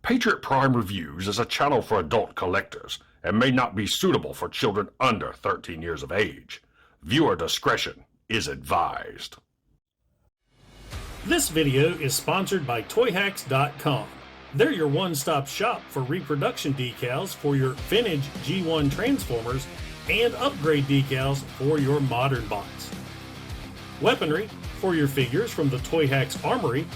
Patriot Prime Reviews is a channel for adult collectors and may not be suitable for children under 13 years of age. Viewer discretion is advised. This video is sponsored by Toyhax.com. They're your one-stop shop for reproduction decals for your vintage G1 Transformers and upgrade decals for your modern bots. Weaponry for your figures from the Toyhax Armory,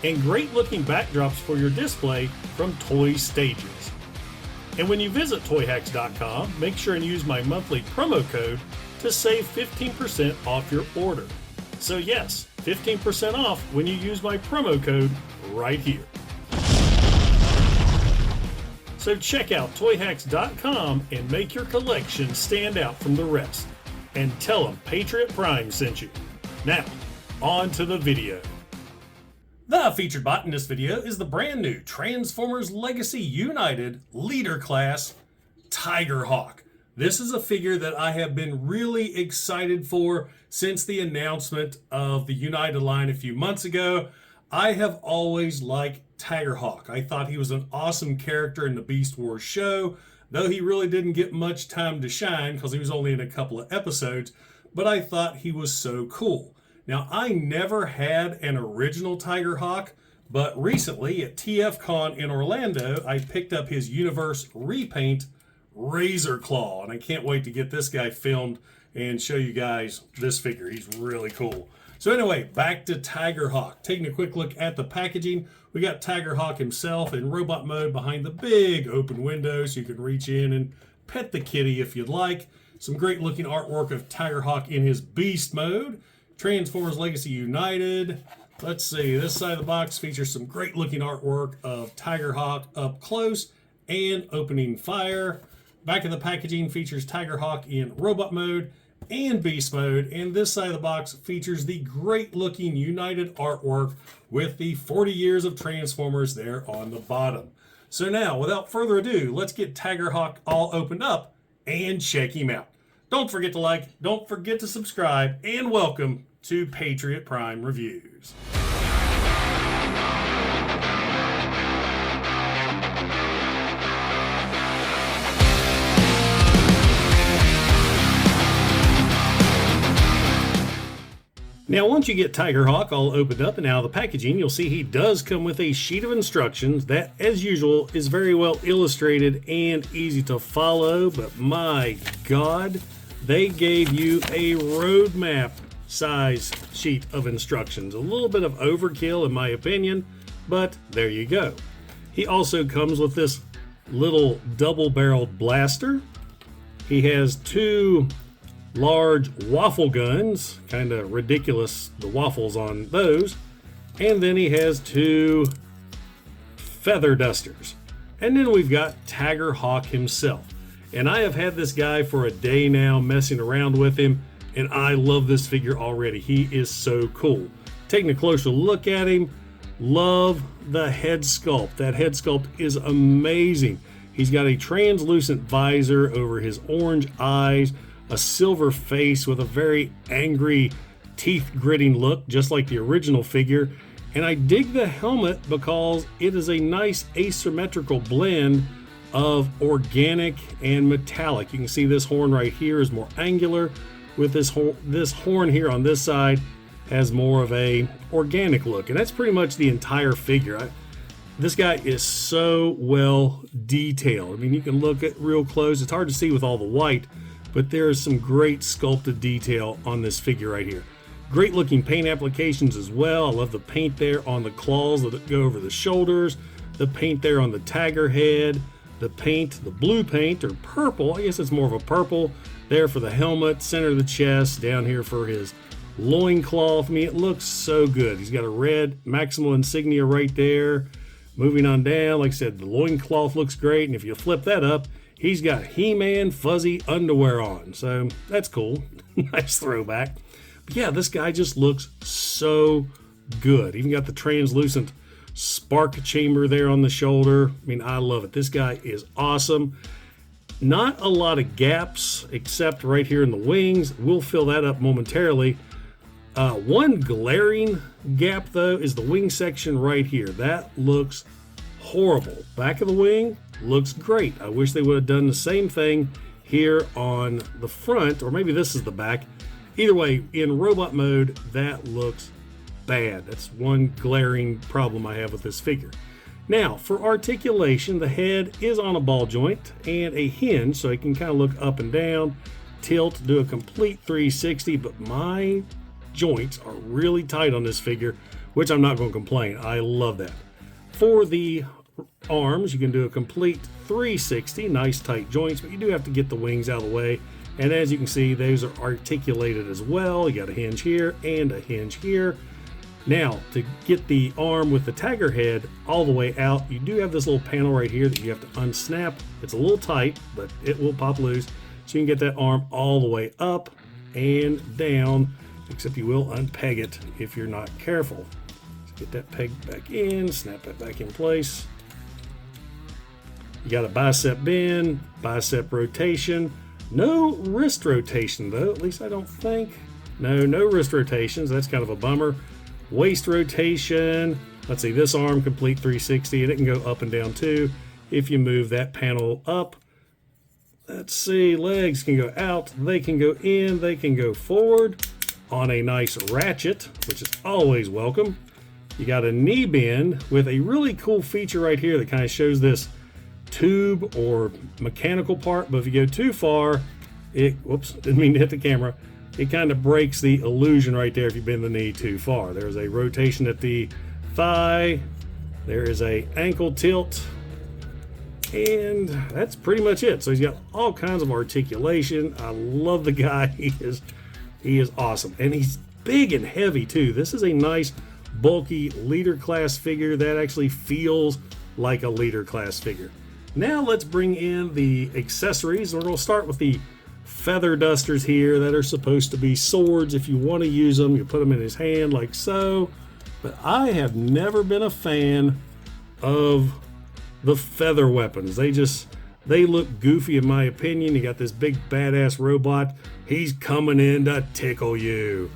and great-looking backdrops for your display from Toy Stages. And when you visit Toyhax.com, make sure and use my monthly promo code to save 15% off your order. So yes, 15% off when you use my promo code right here. So check out Toyhax.com and make your collection stand out from the rest. And tell them Patriot Prime sent you. Now, on to the video. The featured bot in this video is the brand new Transformers Legacy United Leader Class Tigerhawk. This is a figure that I have been really excited for since the announcement of the United line a few months ago. I have always liked Tigerhawk. I thought he was an awesome character in the Beast Wars show, though he really didn't get much time to shine because he was only in a couple of episodes, but I thought he was so cool. Now, I never had an original Tigerhawk, but recently at TFCon in Orlando, I picked up his Universe repaint Razor Claw, and I can't wait to get this guy filmed and show you guys this figure. He's really cool. So anyway, back to Tigerhawk. Taking a quick look at the packaging, we got Tigerhawk himself in robot mode behind the big open window so you can reach in and pet the kitty if you'd like. Some great looking artwork of Tigerhawk in his beast mode. Transformers Legacy United. Let's see, this side of the box features some great looking artwork of Tigerhawk up close and opening fire. Back of the packaging features Tigerhawk in robot mode and beast mode, and this side of the box features the great looking United artwork with the 40 years of Transformers there on the bottom. So now, without further ado, let's get Tigerhawk all opened up and check him out. Don't forget to like, don't forget to subscribe, and welcome to Patriot Prime Reviews. Now, once you get Tigerhawk all opened up and out of the packaging, you'll see he does come with a sheet of instructions that, as usual, is very well illustrated and easy to follow, but my God, they gave you a roadmap size sheet of instructions. A little bit of overkill in my opinion, but there you go. He also comes with this little double-barreled blaster. He has two large waffle guns, kind of ridiculous, the waffles on those. And then he has two feather dusters. And then we've got Tigerhawk himself. And I have had this guy for a day now, messing around with him, and I love this figure already. He is so cool. Taking a closer look at him, love the head sculpt. That head sculpt is amazing. He's got a translucent visor over his orange eyes, a silver face with a very angry, teeth-gritting look, just like the original figure. And I dig the helmet because it is a nice asymmetrical blend of organic and metallic. You can see this horn right here is more angular, with this horn here on this side has more of a organic look, and that's pretty much the entire figure. This guy is so well detailed. I mean, you can look at real close. It's hard to see with all the white, but there is some great sculpted detail on this figure right here. Great looking paint applications as well. I love the paint there on the claws that go over the shoulders, the paint there on the tiger head, the paint, the blue paint, or purple, I guess it's more of a purple, there for the helmet, center of the chest, down here for his loincloth. I mean, it looks so good. He's got a red Maximal insignia right there. Moving on down, like I said, the loincloth looks great, and if you flip that up, he's got He-Man fuzzy underwear on, so that's cool. Nice throwback. But yeah, this guy just looks so good. Even got the translucent spark chamber there on the shoulder. I mean, I love it. This guy is awesome. Not a lot of gaps except right here in the wings. We'll fill that up momentarily. One glaring gap though is the wing section right here. That looks horrible. Back of the wing looks great. I wish they would have done the same thing here on the front, or maybe this is the back. Either way, in robot mode, that looks bad. That's one glaring problem I have with this figure. Now, for articulation, the head is on a ball joint and a hinge, so it can kind of look up and down, tilt, do a complete 360, but my joints are really tight on this figure, which I'm not going to complain. I love that. For the arms, you can do a complete 360, nice tight joints, but you do have to get the wings out of the way. And as you can see, those are articulated as well. You got a hinge here and a hinge here. Now, to get the arm with the tiger head all the way out, you do have this little panel right here that you have to unsnap. It's a little tight, but it will pop loose. So you can get that arm all the way up and down, except you will unpeg it if you're not careful. So get that peg back in, snap that back in place. You got a bicep bend, bicep rotation. No wrist rotation though, at least I don't think. No wrist rotations, that's kind of a bummer. Waist rotation, let's see, this arm complete 360, and it can go up and down too if you move that panel up. Let's see, legs can go out, they can go in, they can go forward on a nice ratchet, which is always welcome. You got a knee bend with a really cool feature right here that kind of shows this tube or mechanical part, but if you go too far, whoops, didn't mean to hit the camera. It kind of breaks the illusion right there if you bend the knee too far. There's a rotation at the thigh. There is a ankle tilt. And that's pretty much it. So he's got all kinds of articulation. I love the guy. He is awesome. And he's big and heavy too. This is a nice bulky leader class figure that actually feels like a leader class figure. Now let's bring in the accessories. We're going to start with the feather dusters here that are supposed to be swords. If you want to use them, you put them in his hand like so. But I have never been a fan of the feather weapons. They look goofy in my opinion. You got this big badass robot. He's coming in to tickle you.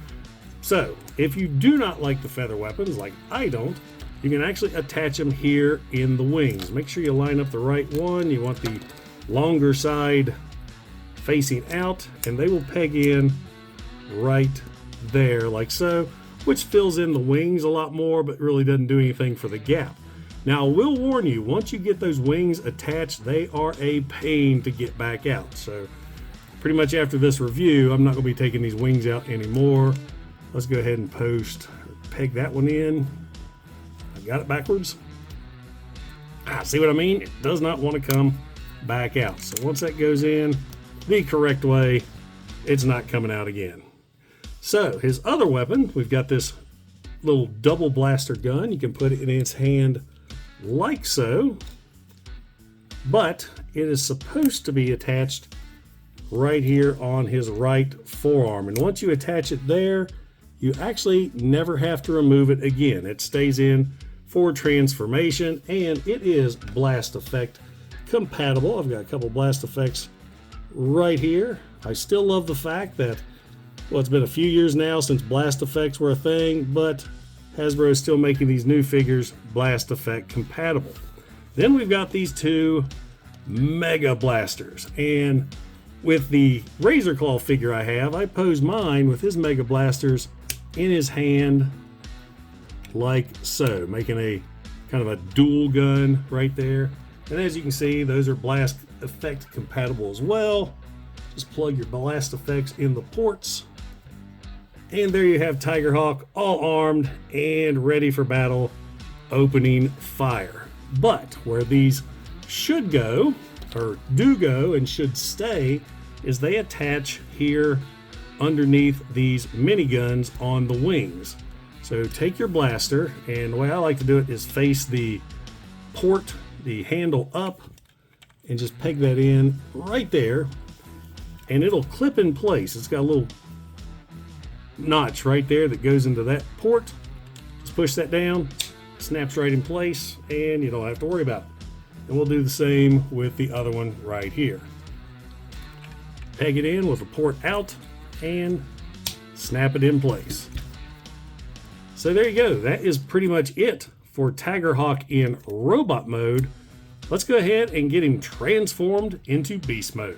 So if you do not like the feather weapons, like I don't, you can actually attach them here in the wings. Make sure you line up the right one. You want the longer side facing out, and they will peg in right there like so, which fills in the wings a lot more but really doesn't do anything for the gap. Now I will warn you, once you get those wings attached, they are a pain to get back out. So pretty much after this review, I'm not going to be taking these wings out anymore. Let's go ahead and peg that one in. I got it backwards. See what I mean? It does not want to come back out. So once that goes in the correct way, it's not coming out again. So his other weapon, we've got this little double blaster gun. You can put it in his hand like so, but it is supposed to be attached right here on his right forearm. And once you attach it there, you actually never have to remove it again. It stays in for transformation, and it is blast effect compatible. I've got a couple blast effects right here. I still love the fact that, well, it's been a few years now since blast effects were a thing, but Hasbro is still making these new figures blast effect compatible. Then we've got these two Mega Blasters, and with the Razor Claw figure I pose mine with his Mega Blasters in his hand like so, making a kind of a dual gun right there. And as you can see, those are blast effect compatible as well. Just plug your blast effects in the ports. And there you have Tigerhawk, all armed and ready for battle, opening fire. But where these should go, or do go and should stay, is they attach here underneath these miniguns on the wings. So take your blaster, and the way I like to do it is face the port, the handle up, and just peg that in right there, and it'll clip in place. It's got a little notch right there that goes into that port. Just push that down, snaps right in place, and you don't have to worry about it. And we'll do the same with the other one right here. Peg it in with the port out and snap it in place. So there you go. That is pretty much it for Tigerhawk in robot mode, let's go ahead and get him transformed into beast mode.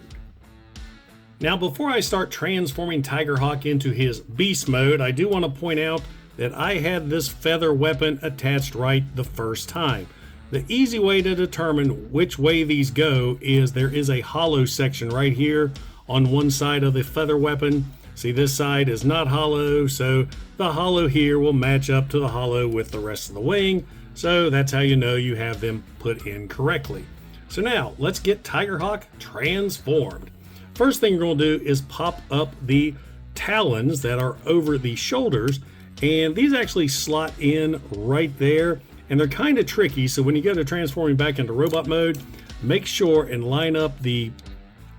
Now, before I start transforming Tigerhawk into his beast mode, I do want to point out that I had this feather weapon attached right the first time. The easy way to determine which way these go is there is a hollow section right here on one side of the feather weapon. See, this side is not hollow, so the hollow here will match up to the hollow with the rest of the wing. So that's how you know you have them put in correctly. So now let's get Tigerhawk transformed. First thing you're going to do is pop up the talons that are over the shoulders, and these actually slot in right there, and they're kind of tricky. So when you go to transforming back into robot mode, make sure and line up the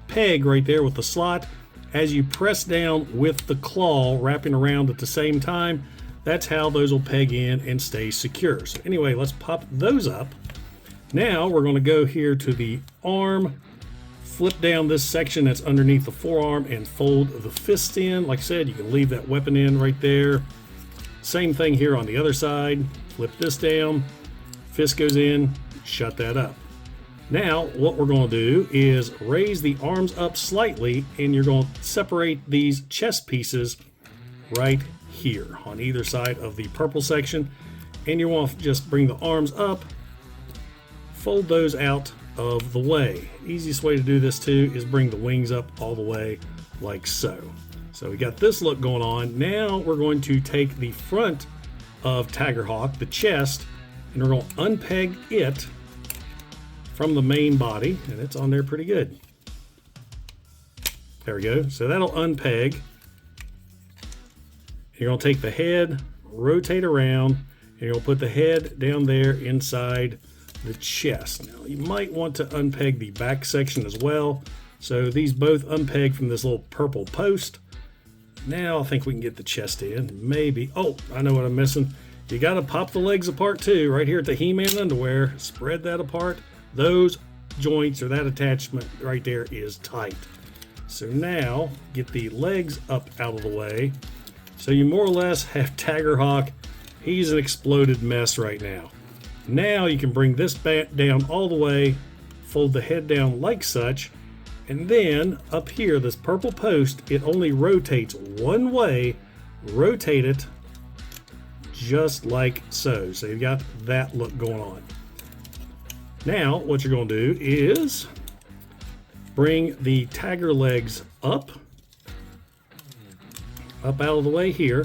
peg right there with the slot as you press down with the claw wrapping around at the same time. That's how those will peg in and stay secure. So anyway, let's pop those up. Now we're going to go here to the arm, flip down this section that's underneath the forearm and fold the fist in. Like I said, you can leave that weapon in right there. Same thing here on the other side. Flip this down, fist goes in, shut that up. Now what we're going to do is raise the arms up slightly, and you're going to separate these chest pieces right here on either side of the purple section, and you want to just bring the arms up, fold those out of the way. Easiest way to do this too is bring the wings up all the way like so. So we got this look going on. Now we're going to take the front of Tigerhawk, the chest, and we're going to unpeg it from the main body, and it's on there pretty good. There we go. So that'll unpeg. You're going to take the head, rotate around, and you're going to put the head down there inside the chest. Now you might want to unpeg the back section as well. So these both unpeg from this little purple post. Now I think we can get the chest in. Maybe. Oh, I know what I'm missing. You got to pop the legs apart too, right here at the He-Man underwear. Spread that apart. Those joints or that attachment right there is tight. So now get the legs up out of the way. So you more or less have Tigerhawk. He's an exploded mess right now. Now you can bring this back down all the way, fold the head down like such, and then up here, this purple post, it only rotates one way. Rotate it just like so. So you've got that look going on. Now what you're going to do is bring the tiger legs up out of the way here.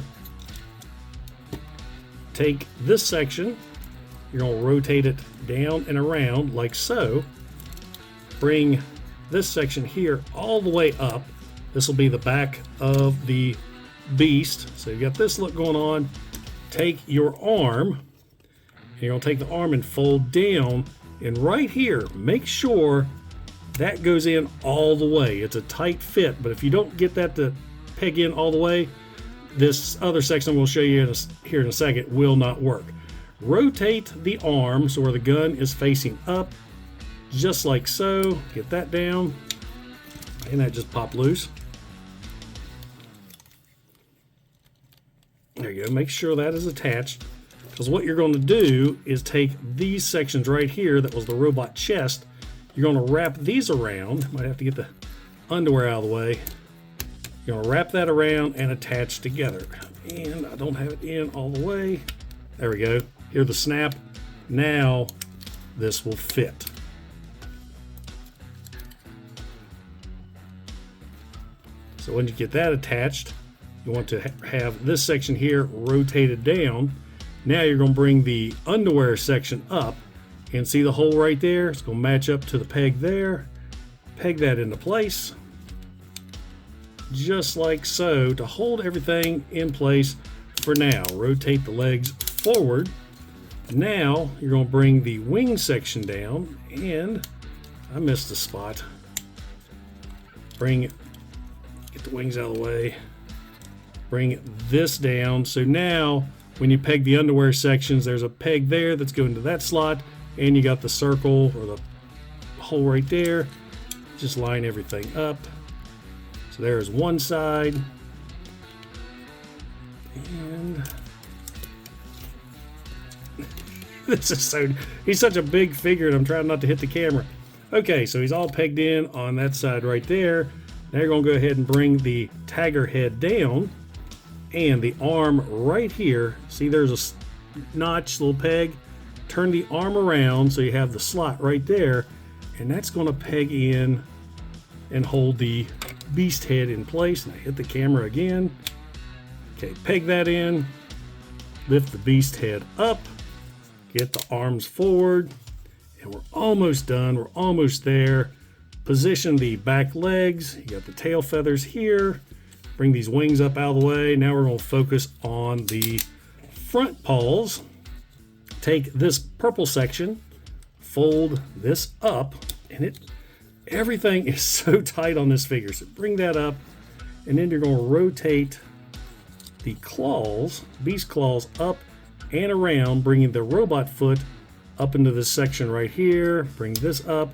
Take this section, you're going to rotate it down and around like so. Bring this section here all the way up. This will be the back of the beast. So you've got this look going on. Take your arm, and you're going to take the arm and fold down, and right here, make sure that goes in all the way. It's a tight fit, but if you don't get that to peg in all the way, this other section we'll show you here in a second will not work. Rotate the arm so where the gun is facing up, just like so. Get that down, and that just popped loose. There you go. Make sure that is attached, because what you're going to do is take these sections right here that was the robot chest. You're going to wrap these around. Might have to get the underwear out of the way. You're going to wrap that around and attach together. And I don't have it in all the way. There we go. Hear the snap. Now this will fit. So when you get that attached, you want to have this section here rotated down. Now you're going to bring the underwear section up, and see the hole right there? It's going to match up to the peg there. Peg that into place, just like so, to hold everything in place for now. Rotate the legs forward. Now you're going to bring the wing section down, and I missed a spot. Get the wings out of the way. Bring this down. So now when you peg the underwear sections, there's a peg there that's going to that slot, and you got the circle or the hole right there. Just line everything up. So there's one side, and This is so, he's such a big figure and I'm trying not to hit the camera. Okay, so he's all pegged in on that side right there. Now you're gonna go ahead and bring the tagger head down and the arm right here. See, there's a notch, little peg. Turn the arm around so you have the slot right there, and that's gonna peg in and hold the beast head in place. Now hit the camera again. Okay, peg that in, lift the beast head up, get the arms forward, and we're almost done. We're almost there. Position the back legs. You got the tail feathers here. Bring these wings up out of the way. Now we're going to focus on the front paws. Take this purple section, fold this up, and everything is so tight on this figure. So bring that up, and then you're going to rotate the claws, beast claws, up and around, bringing the robot foot up into this section right here. Bring this up,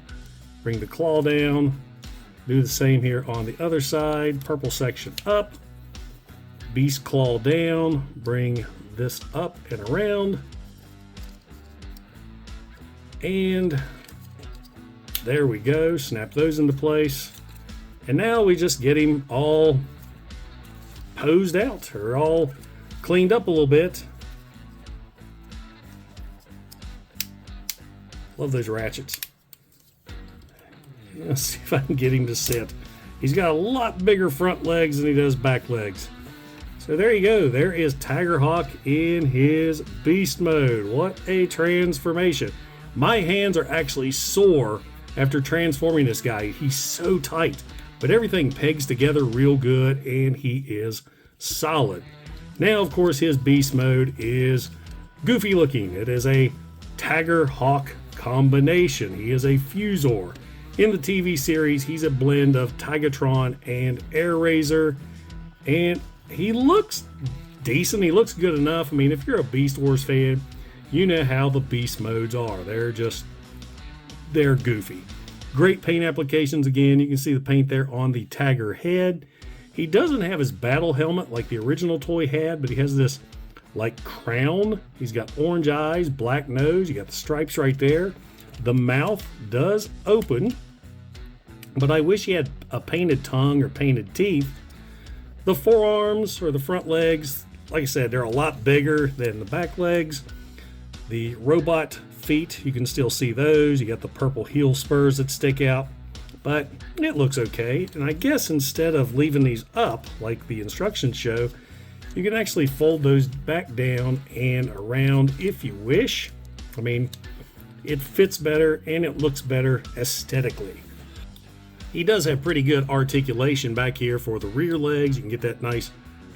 bring the claw down. Do the same here on the other side. Purple section up, beast claw down, bring this up and around. And there we go. Snap those into place. And now we just get him all posed out, or all cleaned up a little bit. Love those ratchets. Let's see if I can get him to sit. He's got a lot bigger front legs than he does back legs. So there you go. There is Tigerhawk in his beast mode. What a transformation. My hands are actually sore after transforming this guy. He's so tight, but everything pegs together real good, and he is solid. Now, of course, his beast mode is goofy looking. It is a Tigerhawk combination. He is a Fusor. In the TV series, he's a blend of Tigatron and Air Razor, and he looks decent. He looks good enough. I mean, if you're a Beast Wars fan, you know how the beast modes are. They're goofy. Great paint applications again. You can see the paint there on the Tagger head. He doesn't have his battle helmet like the original toy had, but he has this like crown. He's got orange eyes, black nose. You got the stripes right there. The mouth does open, but I wish he had a painted tongue or painted teeth. The forearms or the front legs, like I said, they're a lot bigger than the back legs. The robot feet, you can still see those. You got the purple heel spurs that stick out, but it looks okay. And I guess instead of leaving these up like the instructions show, you can actually fold those back down and around if you wish. I mean, it fits better and it looks better aesthetically. He does have pretty good articulation back here for the rear legs. You can get that nice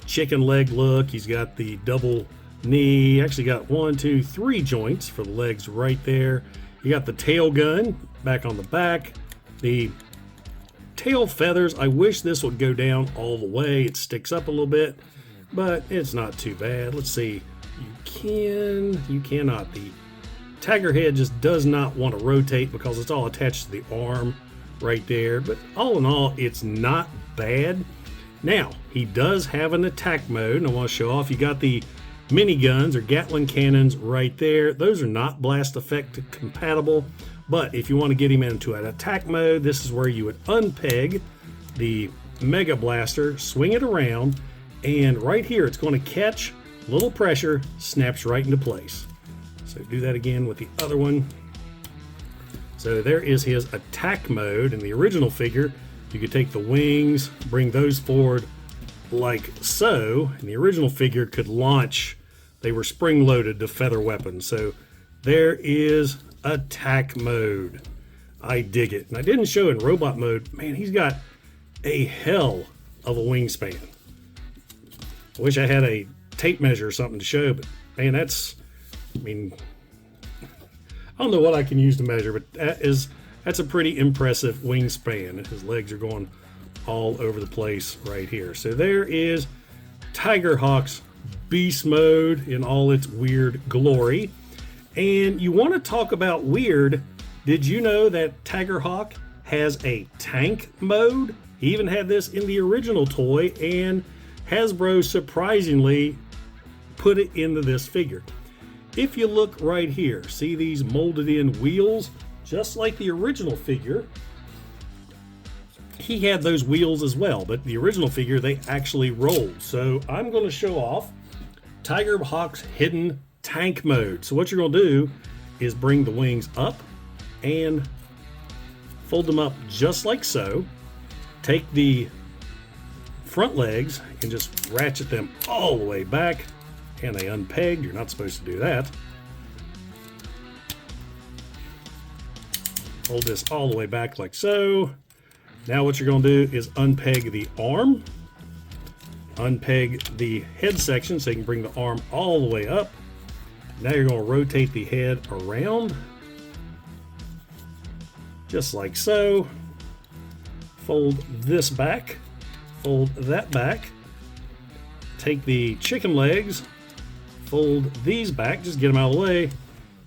chicken leg look. He's got the double knee. Actually got 1, 2, 3 joints for the legs right there. You got the tail gun back on the back. The tail feathers, I wish this would go down all the way. It sticks up a little bit, but it's not too bad. Let's see. You cannot. The Tagger head just does not want to rotate because it's all attached to the arm right there. But all in all, it's not bad. Now, he does have an attack mode, and I want to show off. You got the miniguns or Gatling cannons right there. Those are not blast effect compatible, but if you want to get him into an attack mode, this is where you would unpeg the Mega Blaster, swing it around, and right here it's going to catch, little pressure, snaps right into place. So do that again with the other one. So there is his attack mode. In the original figure, you could take the wings, bring those forward like so, and the original figure could launch. They were spring-loaded to feather weapons. So there is attack mode. I dig it. And I didn't show in robot mode. Man, he's got a hell of a wingspan. I wish I had a tape measure or something to show, but man, that's I don't know what I can use to measure, but that's a pretty impressive wingspan. His legs are going all over the place right here. So there is Tigerhawk's beast mode in all its weird glory. And you want to talk about weird, did you know that Tigerhawk has a tank mode? He even had this in the original toy, and Hasbro surprisingly put it into this figure. If you look right here, see these molded in wheels? Just like the original figure, he had those wheels as well, but the original figure, they actually rolled. So I'm going to show off Tigerhawk's hidden tank mode. So what you're going to do is bring the wings up and fold them up just like so. Take the front legs and just ratchet them all the way back, and they unpegged. You're not supposed to do that. Hold this all the way back like so. Now what you're going to do is unpeg the arm, unpeg the head section so you can bring the arm all the way up. Now you're going to rotate the head around, just like so. Fold this back, fold that back. Take the chicken legs, fold these back, just get them out of the way.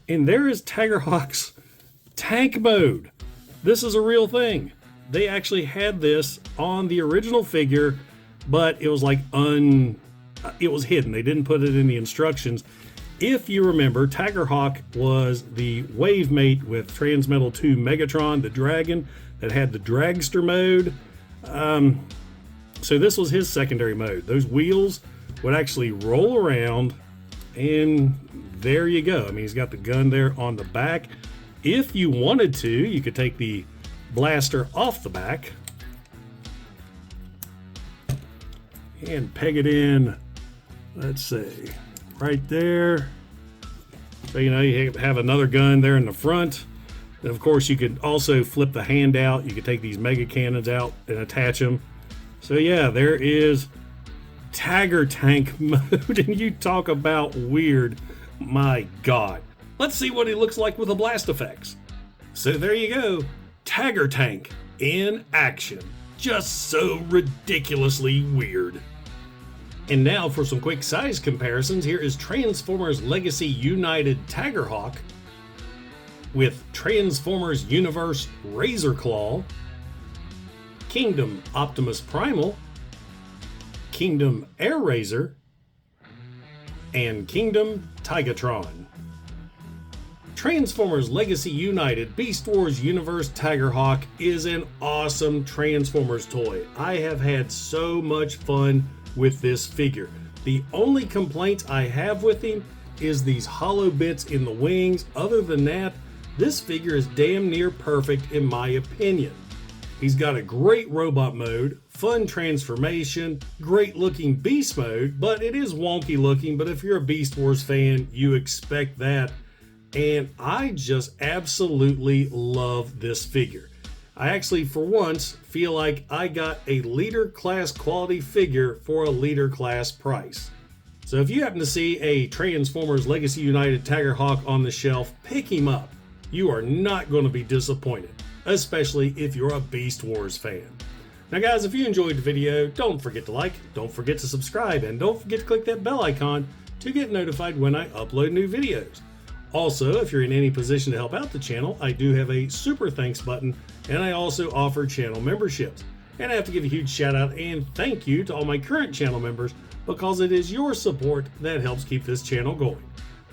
And there is Tigerhawk's tank mode. This is a real thing. They actually had this on the original figure, but it was like it was hidden. They didn't put it in the instructions. If you remember, Tigerhawk was the wave mate with Transmetal 2 Megatron, the dragon that had the dragster mode. So this was his secondary mode. Those wheels would actually roll around, and there you go. I mean, he's got the gun there on the back. If you wanted to, you could take the blaster off the back and peg it in, let's see, right there. So you know, you have another gun there in the front. And of course, you could also flip the hand out. You could take these mega cannons out and attach them. So yeah, there is Tiger Tank mode, and you talk about weird. My God. Let's see what he looks like with the blast effects. So there you go, Tiger Tank in action. Just so ridiculously weird. And now for some quick size comparisons, here is Transformers Legacy United Tigerhawk with Transformers Universe Razor Claw, Kingdom Optimus Primal, Kingdom Air Razor, and Kingdom Tigatron. Transformers Legacy United Beast Wars Universe Tigerhawk is an awesome Transformers toy. I have had so much fun with this figure. The only complaint I have with him is these hollow bits in the wings. Other than that, this figure is damn near perfect in my opinion. He's got a great robot mode, fun transformation, great looking beast mode, but it is wonky looking. But if you're a Beast Wars fan, you expect that. And I just absolutely love this figure. I actually, for once, feel like I got a leader class quality figure for a leader class price. So if you happen to see a Transformers Legacy United Tigerhawk on the shelf, pick him up. You are not going to be disappointed, especially if you're a Beast Wars fan. Now guys, if you enjoyed the video, don't forget to like, don't forget to subscribe, and don't forget to click that bell icon to get notified when I upload new videos. Also, if you're in any position to help out the channel, I do have a super thanks button, and I also offer channel memberships. And I have to give a huge shout out and thank you to all my current channel members, because it is your support that helps keep this channel going.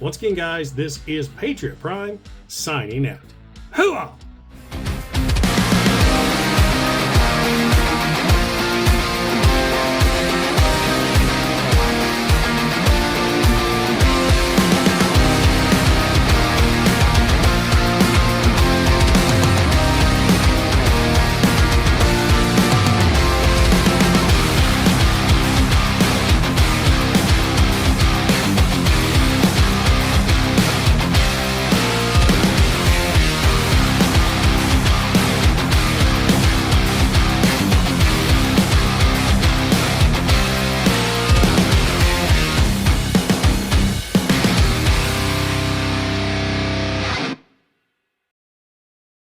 Once again guys, this is Patriot Prime, signing out. Hooah!